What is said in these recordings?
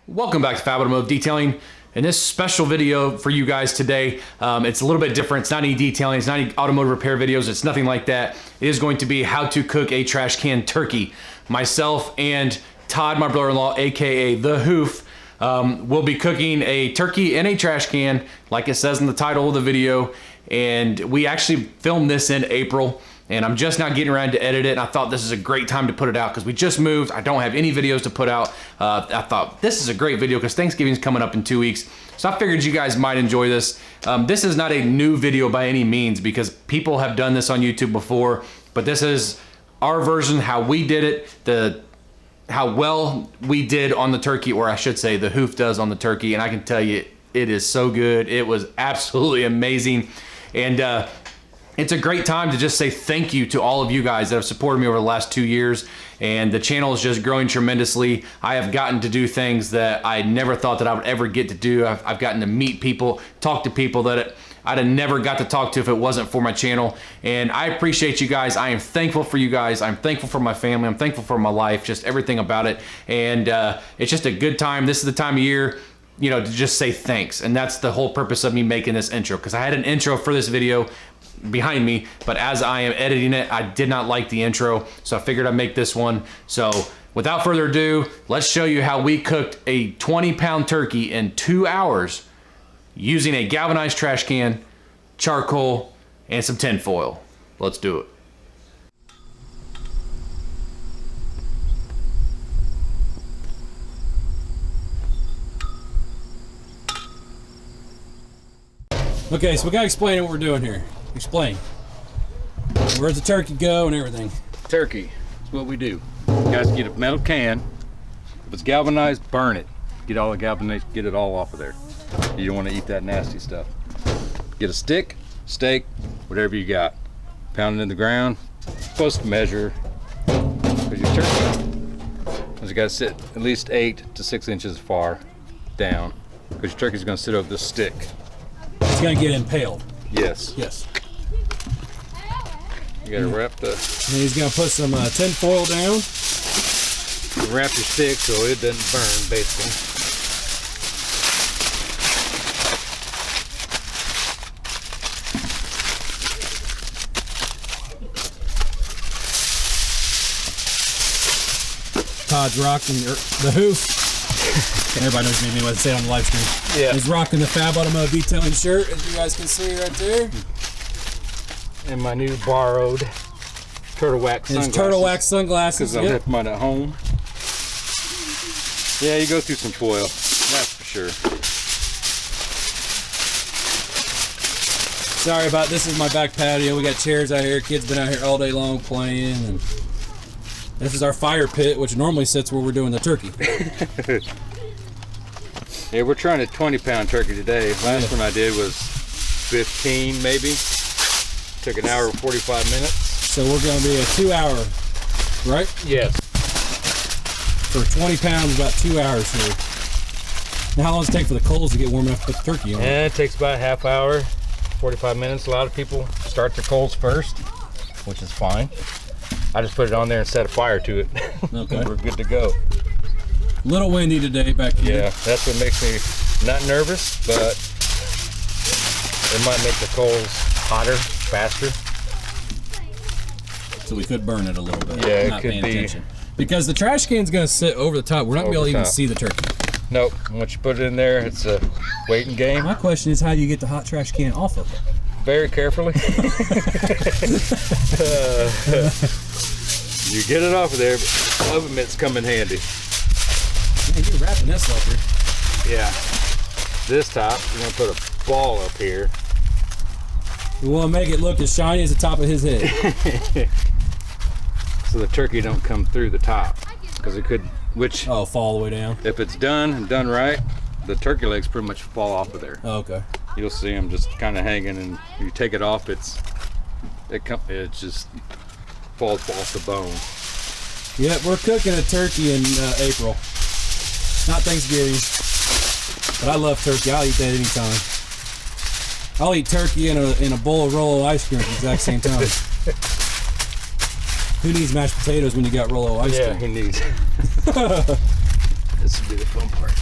Welcome back to Fab Automotive Detailing. In this special video for you guys today, it's a little bit different. It's not any detailing, it's not any automotive repair videos, it's nothing like that. It is going to be how to cook a trash can turkey. Myself and Todd, my brother-in-law, aka The Hoof, will be cooking a turkey in a trash can, like it says in the title of the video. And we actually filmed this in April, and I'm just now getting around to edit it, and I thought this is a great time to put it out because we just moved. I don't have any videos to put out. I thought this is a great video because Thanksgiving's coming up in 2 weeks, so I figured you guys might enjoy this. This is not a new video by any means because people have done this on YouTube before, but this is our version, how we did it, how well we did on the turkey, or I should say the Hoof does on the turkey, and I can tell you it is so good. It was absolutely amazing. And it's a great time to just say thank you to all of you guys that have supported me over the last 2 years. And the channel is just growing tremendously. I have gotten to do things that I never thought that I would ever get to do. I've gotten to meet people, talk to people that I'd have never got to talk to if it wasn't for my channel. And I appreciate you guys. I am thankful for you guys. I'm thankful for my family. I'm thankful for my life, just everything about it. And it's just a good time. This is the time of year, you know, to just say thanks. And that's the whole purpose of me making this intro, because I had an intro for this video behind me, but as I am editing it, I did not like the intro, so I figured I'd make this one. So without further ado, let's show you how we cooked a 20-pound turkey in 2 hours using a galvanized trash can, charcoal, and some tin foil. Let's do it. Okay, so we gotta explain what we're doing here. Explain. Where's the turkey go and everything? Turkey is what we do. You guys get a metal can. If it's galvanized, burn it. Get all the galvanized, get it all off of there. You don't want to eat that nasty stuff. Get a stick, steak, whatever you got. Pound it in the ground. You're supposed to measure, because your turkey, you got to sit at least 8 to 6 inches far down, because your turkey's going to sit over this stick. It's gonna get impaled. Yes. Yes. You gotta wrap the... And he's gonna put some tin foil down. Wrap your stick so it doesn't burn, basically. Todd's rocking the Hoof. Everybody knows me what to say on the live stream. Yeah. He's rocking the Fab Automotive Detailing shirt, as you guys can see right there. And my new borrowed turtle wax sunglasses. His turtle wax sunglasses. Because I left mine at home. Yeah, you go through some foil, that's for sure. Sorry about this. Is my back patio. We got chairs out here. Kids been out here all day long playing. And this is our fire pit, which normally sits where we're doing the turkey. Yeah, we're trying a 20-pound turkey today. Last one I did was 15 maybe. Took an hour and 45 minutes. So we're going to be a 2 hour, right? Yes. For 20 pounds, about 2 hours here. Now, how long does it take for the coals to get warm enough to put the turkey on? And it takes about a half hour, 45 minutes. A lot of people start their coals first, which is fine. I just put it on there and set a fire to it. Okay. We're good to go. Little windy today back here. Yeah, that's what makes me not nervous, but it might make the coals hotter, faster. So we could burn it a little bit. Yeah, not it could paying be. attention. Because the trash can's going to sit over the top. We're not going to be able to even see the turkey. Nope. Once you put it in there, it's a waiting game. My question is, how do you get the hot trash can off of it? Very carefully. You get it off of there, but oven mitts come in handy. Man, you're wrapping this up here. Yeah. This top, you're going to put a ball up here. We want to make it look as shiny as the top of his head. So the turkey don't come through the top. Because it could, which... Oh, fall all the way down. If it's done and done right, the turkey legs pretty much fall off of there. Oh, okay. You'll see them just kind of hanging, and you take it off, it just falls off the bone. Yep, we're cooking a turkey in April. Not Thanksgiving, but I love turkey. I'll eat that anytime. I'll eat turkey in a bowl of Rolo ice cream at the exact same time. Who needs mashed potatoes when you got Rolo ice cream? Yeah, he needs. This will be the fun part.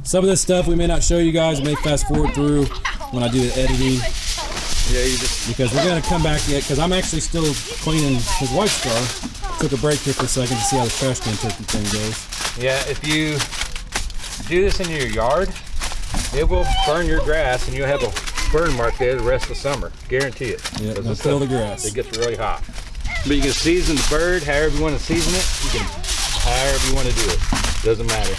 Some of this stuff we may not show you guys. We may fast forward through when I do the editing. Yeah, you just Because we're gonna come back yet, because I'm actually still cleaning his wife's car. Took a break here for a second to see how the trash can turkey thing goes. yeah. If you do this in your yard, it will burn your grass, and you'll have a burn mark there the rest of the summer. Guarantee it. Yeah, 'Cause gonna this kill stuff, the grass. It gets really hot. But you can season the bird however you want to season it. You can however you want to do it. Doesn't matter.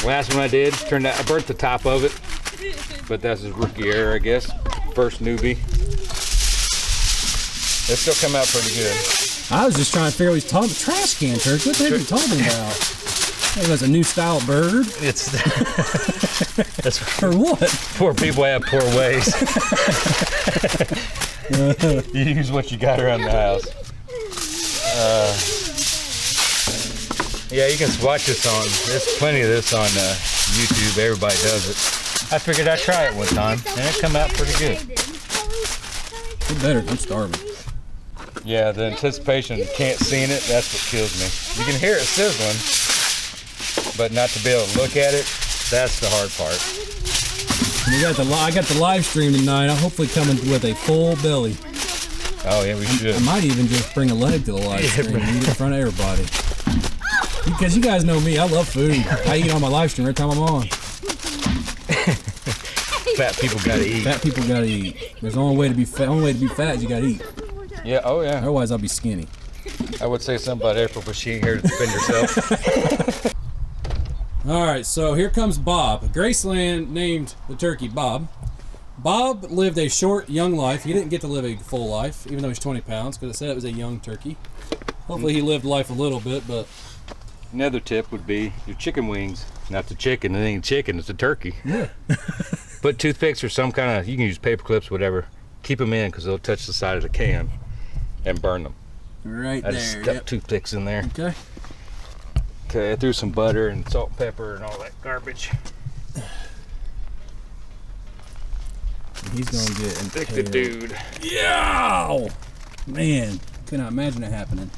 Last one I did turned out I burnt the top of it, but that's his rookie error, I guess. First newbie. It still come out pretty good. I was just trying to figure out what he's talking about. Trash can turkey? What the heck are you talking about? It was a new style bird. It's that's Or what? poor people have poor ways. You use what you got around the house. Yeah, you can watch this on. There's plenty of this on YouTube. Everybody does it. I figured I'd try it one time, and it come out pretty good. Get better. I'm starving. Yeah, the anticipation of can't seeing it, that's what kills me. You can hear it sizzling, but not to be able to look at it, that's the hard part. And I got the live stream tonight. I'm hopefully coming with a full belly. Oh yeah, we should. I might even just bring a leg to the live stream and eat it in front of everybody. Because you guys know me, I love food. I eat on my live stream every time I'm on. Fat people gotta eat. Fat people gotta eat. There's the only way to be fat. Only way to be fat is you gotta eat. Yeah, oh yeah. Otherwise, I'll be skinny. I would say something about April, but she ain't here to defend herself. All right, so here comes Bob. Graceland named the turkey Bob. Bob lived a short, young life. He didn't get to live a full life, even though he's 20 pounds, because it said it was a young turkey. Hopefully, he lived life a little bit, but Another tip would be your chicken wings. Not the chicken, it ain't chicken, it's a turkey. yeah. Put toothpicks or some kind of, you can use paper clips, whatever. Keep them in because they'll touch the side of the can and burn them. Right I just there. stuck Yep. toothpicks in there. Okay. Okay, I threw some butter and salt and pepper and all that garbage. He's gonna get Stick the impaled. dude. Yeah. Man, could not imagine it happening.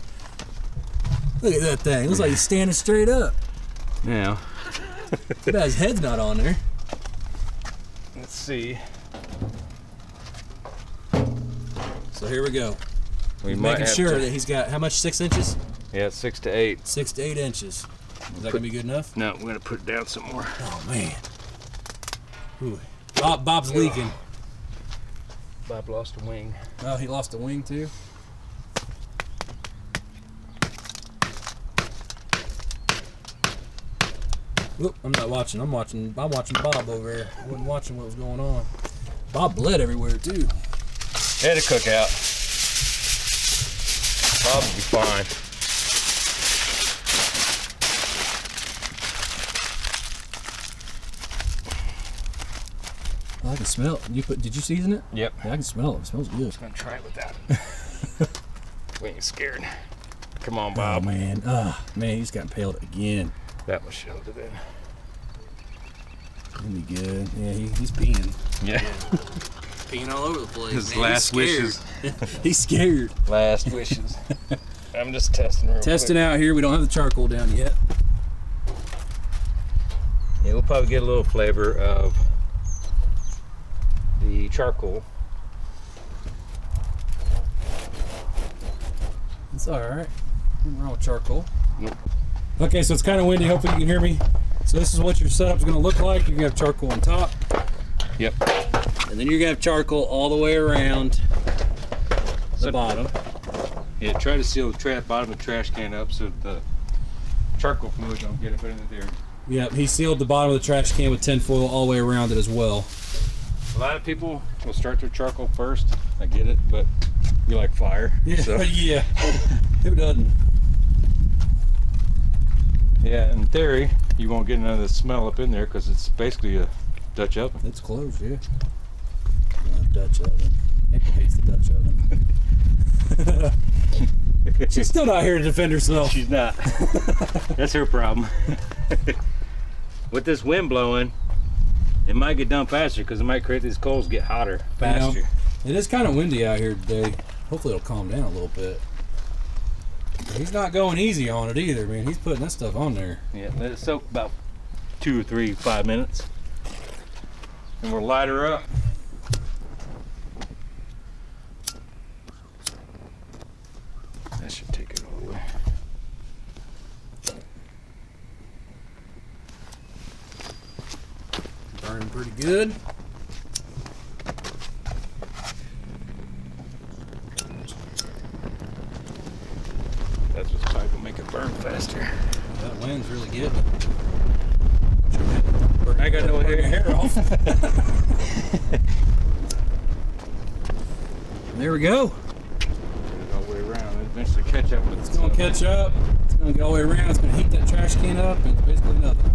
Look at that thing. Looks like he's standing straight up. Now, Too bad his head's not on there. let's see. So here we go. We might Making have sure to, that he's got how much? 6 inches? yeah, 6 to 8. 6 to 8 inches. Is that gonna be good enough? No, we're gonna put it down some more. Oh man. Ooh. Bob's leaking. Bob lost a wing. Oh, he lost a wing too. Oop, I'm not watching. I'm watching Bob over here. I wasn't watching what was going on. Bob bled everywhere too. Had to cook out. Bob will be fine. Oh, I can smell it. Did you season it? Yep. Yeah, I can smell it. It smells good. I'm gonna try it without it. We ain't scared. Come on, Oh Bob. man. Man, he's got impaled again. That was showed it in. It'll be good. Yeah, he's peeing. Yeah. Peeing all over the place. His man. last He's scared. wishes. He's scared. Last wishes. I'm just testing real Testing quick. out here. We don't have the charcoal down yet. Yeah, we'll probably get a little flavor of the charcoal. It's all right. Nothing wrong with charcoal. Nope. Okay, so it's kind of windy. Hopefully you can hear me. So this is what your setup's going to look like. You're going to have charcoal on top. Yep. And then you're going to have charcoal all the way around the bottom. Yeah, try to seal the bottom of the trash can up so the charcoal fluid don't get up into there. Yep, he sealed the bottom of the trash can with tin foil all the way around it as well. A lot of people will start their charcoal first. I get it, but we like fire. Yeah, So, yeah. Who doesn't? yeah, in theory, you won't get none of the smell up in there because it's basically a Dutch oven. It's closed, yeah. Dutch oven. April hates the Dutch oven. She's still not here to defend herself. She's not. That's her problem. With this wind blowing, it might get done faster because it might create these coals get hotter faster. You know, it is kind of windy out here today. Hopefully it'll calm down a little bit. He's not going easy on it either, man. He's putting that stuff on there. Yeah, let it soak about 2 or 3, 5 minutes. And we'll light her up. That should take it all the way. Burning pretty good. That's what's probably gonna make it burn faster. That wind's really good. I got no hair off. There we go. Get it all the way around. It'll eventually catch up with It's gonna catch up. It's gonna go all the way around. It's gonna heat that trash can up, and it's basically nothing.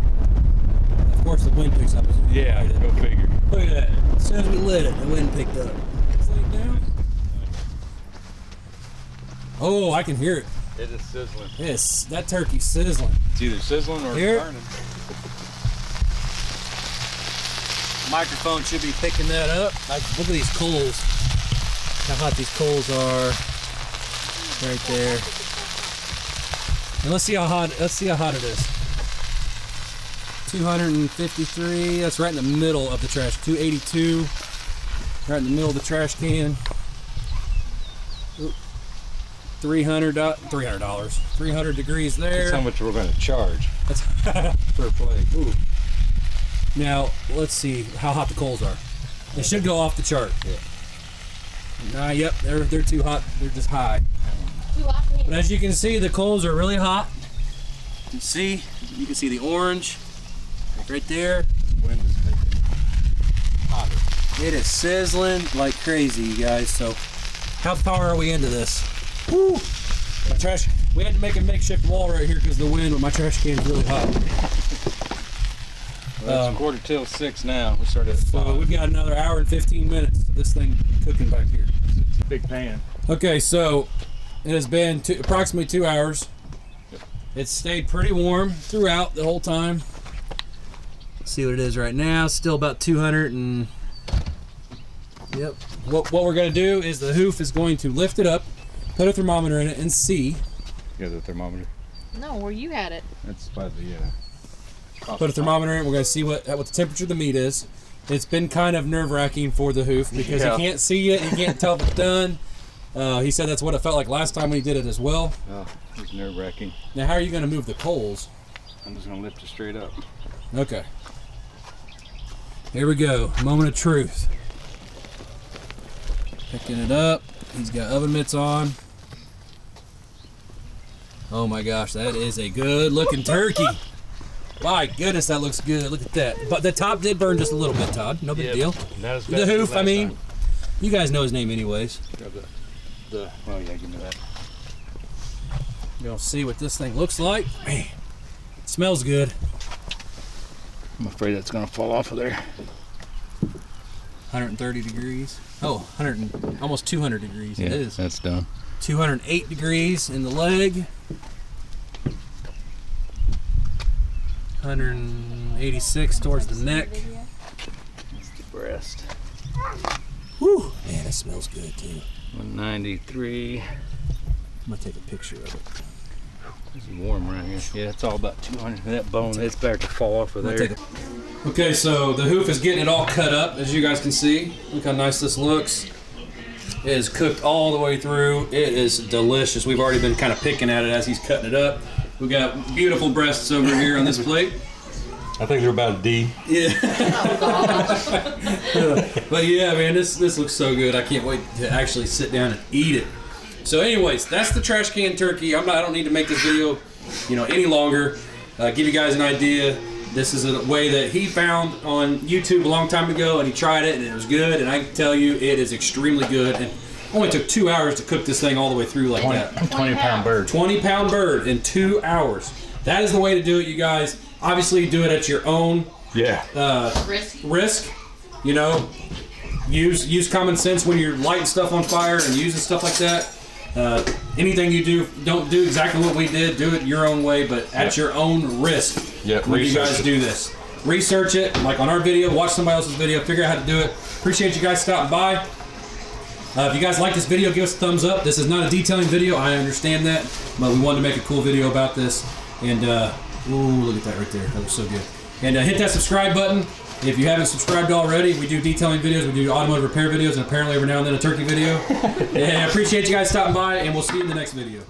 And of course, the wind picks up. As soon as we Yeah, light it. go figure. Look at that. As soon as we lit it, the wind picked up. Let's lay it down. Oh, I can hear it. It is sizzling. Yes, that turkey's sizzling. It's either sizzling or Here. burning. Microphone should be picking that up. Look at these coals. How hot these coals are. Right there. And let's see how hot it is. 253. That's right in the middle of the trash. 282. Right in the middle of the trash can. Oop. $300. 300 degrees there. That's how much we're going to charge. That's per plate. Ooh. Now, let's see how hot the coals are. They should go off the chart. Yeah. Yep, they're too hot. They're just high. But as you can see, the coals are really hot. You can see the orange right there. Wind is making it hotter. It is sizzling like crazy, you guys. So, how far are we into this? Woo! My trash. We had to make a makeshift wall right here because of the wind, but my trash can is really hot. Well, it's 5:45 now. We started at So 5. we've got another hour and 15 minutes of this thing cooking back here. It's a big pan. Okay, so it has been approximately 2 hours. Yep. It's stayed pretty warm throughout the whole time. Let's see what it is right now. Still about 200 and... Yep. What we're going to do is the Hoof is going to lift it up, put a thermometer in it, and see. You got the thermometer? No, where you had it. That's by the... Put a thermometer in it. We're going to see what the temperature of the meat is. It's been kind of nerve-wracking for the Hoof because Yeah. he can't see it. He can't tell if it's done. He said that's what it felt like last time when he did it as well. Oh, it was nerve-wracking. Now, how are you going to move the coals? I'm just going to lift it straight up. Okay. Here we go. Moment of truth. Picking it up. He's got oven mitts on. Oh my gosh, that is a good looking turkey. My goodness, that looks good. Look at that. But the top did burn just a little bit, Todd. No big deal. Not as bad The as Hoof, I last mean. time. You guys know his name anyways. Grab well, yeah, give me that. You're gonna see what this thing looks like. Man, it smells good. I'm afraid that's going to fall off of there. 130 degrees. Oh, almost 200 degrees. It is. That's done. 208 degrees in the leg. 186 towards the neck. That's the breast. Whew, man, it smells good too. 193. I'm gonna take a picture of it. It's warm right here. Yeah, it's all about 200. That bone, it's about to fall off of I'm gonna there. take Okay, so the Hoof is getting it all cut up, as you guys can see. Look how nice this looks. It is cooked all the way through. It is delicious. We've already been kind of picking at it as he's cutting it up. We've got beautiful breasts over here on this plate. I think they're about a D. Yeah. But yeah, man, this looks so good. I can't wait to actually sit down and eat it. So anyways, that's the trash can turkey. I don't need to make this video, any longer. Give you guys an idea. This is a way that he found on YouTube a long time ago, and he tried it, and it was good. And I can tell you, it is extremely good. And only took 2 hours to cook this thing all the way through like that. 20-pound bird. 20-pound bird in 2 hours. That is the way to do it, you guys. Obviously, do it at your own risk. Use common sense when you're lighting stuff on fire and using stuff like that. Anything you do, don't do exactly what we did. Do it your own way, but at your own risk. When you guys do this, research it. Like on our video, watch somebody else's video, figure out how to do it. Appreciate you guys stopping by. If you guys like this video, give us a thumbs up. This is not a detailing video, I understand that, but we wanted to make a cool video about this. And, ooh, look at that right there. That looks so good. And hit that subscribe button. If you haven't subscribed already, we do detailing videos, we do automotive repair videos, and apparently every now and then a turkey video. And I appreciate you guys stopping by, and we'll see you in the next video.